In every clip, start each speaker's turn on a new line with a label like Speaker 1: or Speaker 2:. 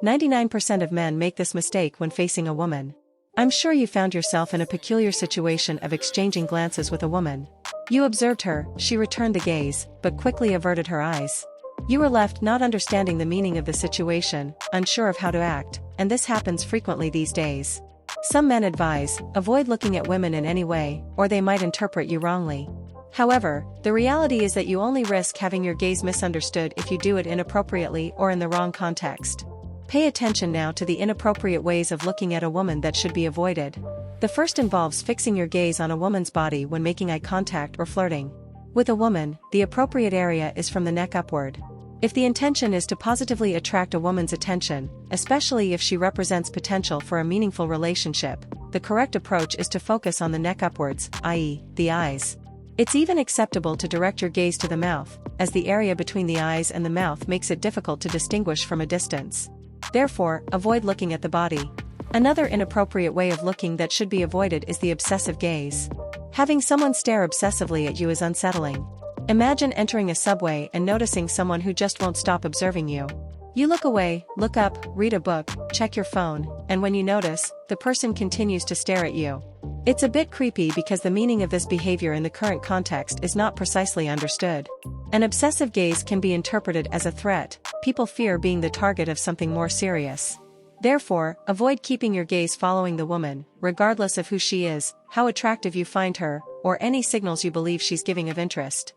Speaker 1: 99% of men make this mistake when facing a woman. I'm sure you found yourself in a peculiar situation of exchanging glances with a woman. You observed her, she returned the gaze, but quickly averted her eyes. You were left not understanding the meaning of the situation, unsure of how to act, and this happens frequently these days. Some men advise, avoid looking at women in any way, or they might interpret you wrongly. However, the reality is that you only risk having your gaze misunderstood if you do it inappropriately or in the wrong context. Pay attention now to the inappropriate ways of looking at a woman that should be avoided. The first involves fixing your gaze on a woman's body when making eye contact or flirting. With a woman, the appropriate area is from the neck upward. If the intention is to positively attract a woman's attention, especially if she represents potential for a meaningful relationship, the correct approach is to focus on the neck upwards, i.e., the eyes. It's even acceptable to direct your gaze to the mouth, as the area between the eyes and the mouth makes it difficult to distinguish from a distance. Therefore, avoid looking at the body. Another inappropriate way of looking that should be avoided is the obsessive gaze. Having someone stare obsessively at you is unsettling. Imagine entering a subway and noticing someone who just won't stop observing you. You look away, look up, read a book, check your phone, and when you notice, the person continues to stare at you. It's a bit creepy because the meaning of this behavior in the current context is not precisely understood. An obsessive gaze can be interpreted as a threat. People fear being the target of something more serious. Therefore, avoid keeping your gaze following the woman, regardless of who she is, how attractive you find her, or any signals you believe she's giving of interest.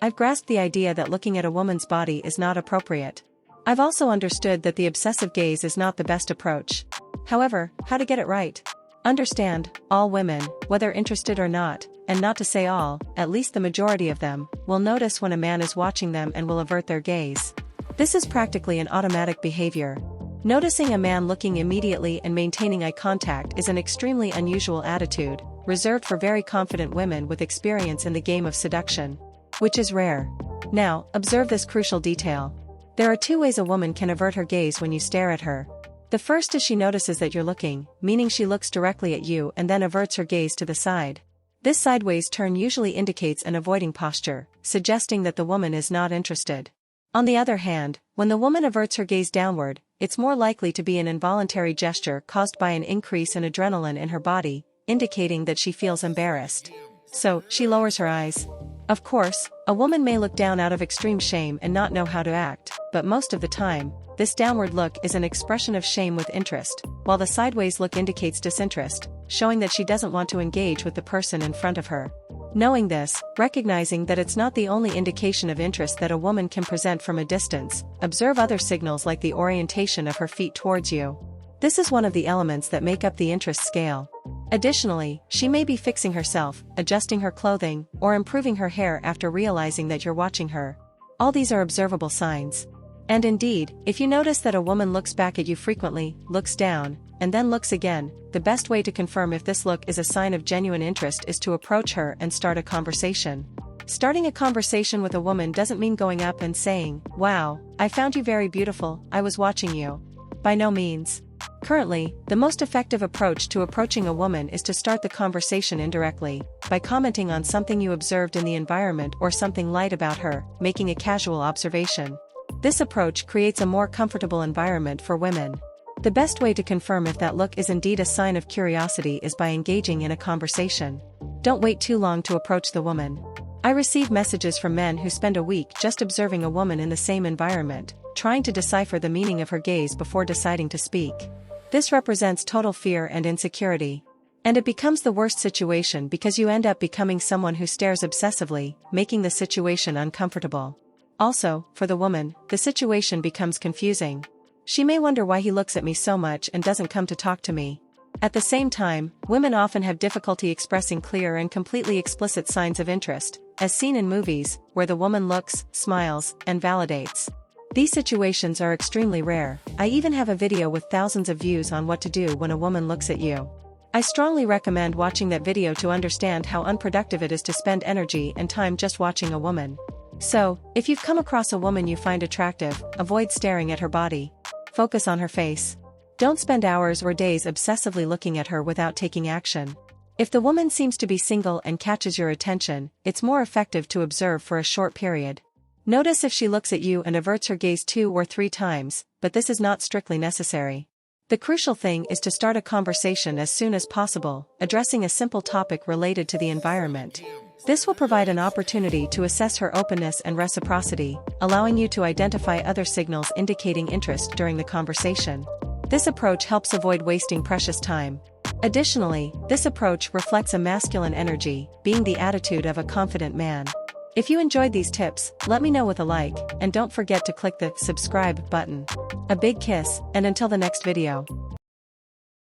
Speaker 1: I've grasped the idea that looking at a woman's body is not appropriate. I've also understood that the obsessive gaze is not the best approach. However, how to get it right? Understand, all women, whether interested or not, and not to say all, at least the majority of them, will notice when a man is watching them and will avert their gaze. This is practically an automatic behavior. Noticing a man looking immediately and maintaining eye contact is an extremely unusual attitude, reserved for very confident women with experience in the game of seduction, which is rare. Now, observe this crucial detail. There are two ways a woman can avert her gaze when you stare at her. The first is she notices that you're looking, meaning she looks directly at you and then averts her gaze to the side. This sideways turn usually indicates an avoiding posture, suggesting that the woman is not interested. On the other hand, when the woman averts her gaze downward, it's more likely to be an involuntary gesture caused by an increase in adrenaline in her body, indicating that she feels embarrassed. So, she lowers her eyes. Of course, a woman may look down out of extreme shame and not know how to act, but most of the time, this downward look is an expression of shame with interest, while the sideways look indicates disinterest, showing that she doesn't want to engage with the person in front of her. Knowing this, recognizing that it's not the only indication of interest that a woman can present from a distance, observe other signals like the orientation of her feet towards you. This is one of the elements that make up the interest scale. Additionally, she may be fixing herself, adjusting her clothing, or improving her hair after realizing that you're watching her. All these are observable signs. And indeed, if you notice that a woman looks back at you frequently, looks down, and then looks again, the best way to confirm if this look is a sign of genuine interest is to approach her and start a conversation. Starting a conversation with a woman doesn't mean going up and saying, "Wow, I found you very beautiful, I was watching you." By no means. Currently, the most effective approach to approaching a woman is to start the conversation indirectly, by commenting on something you observed in the environment or something light about her, making a casual observation. This approach creates a more comfortable environment for women. The best way to confirm if that look is indeed a sign of curiosity is by engaging in a conversation. Don't wait too long to approach the woman. I receive messages from men who spend a week just observing a woman in the same environment, trying to decipher the meaning of her gaze before deciding to speak. This represents total fear and insecurity. And it becomes the worst situation because you end up becoming someone who stares obsessively, making the situation uncomfortable. Also, for the woman, the situation becomes confusing. She may wonder why he looks at me so much and doesn't come to talk to me. At the same time, women often have difficulty expressing clear and completely explicit signs of interest, as seen in movies, where the woman looks, smiles, and validates. These situations are extremely rare. I even have a video with thousands of views on what to do when a woman looks at you. I strongly recommend watching that video to understand how unproductive it is to spend energy and time just watching a woman. So, if you've come across a woman you find attractive, avoid staring at her body. Focus on her face. Don't spend hours or days obsessively looking at her without taking action. If the woman seems to be single and catches your attention, it's more effective to observe for a short period. Notice if she looks at you and averts her gaze 2 or 3 times, but this is not strictly necessary. The crucial thing is to start a conversation as soon as possible, addressing a simple topic related to the environment. This will provide an opportunity to assess her openness and reciprocity, allowing you to identify other signals indicating interest during the conversation. This approach helps avoid wasting precious time. Additionally, this approach reflects a masculine energy, being the attitude of a confident man. If you enjoyed these tips, let me know with a like, and don't forget to click the subscribe button. A big kiss, and until the next video.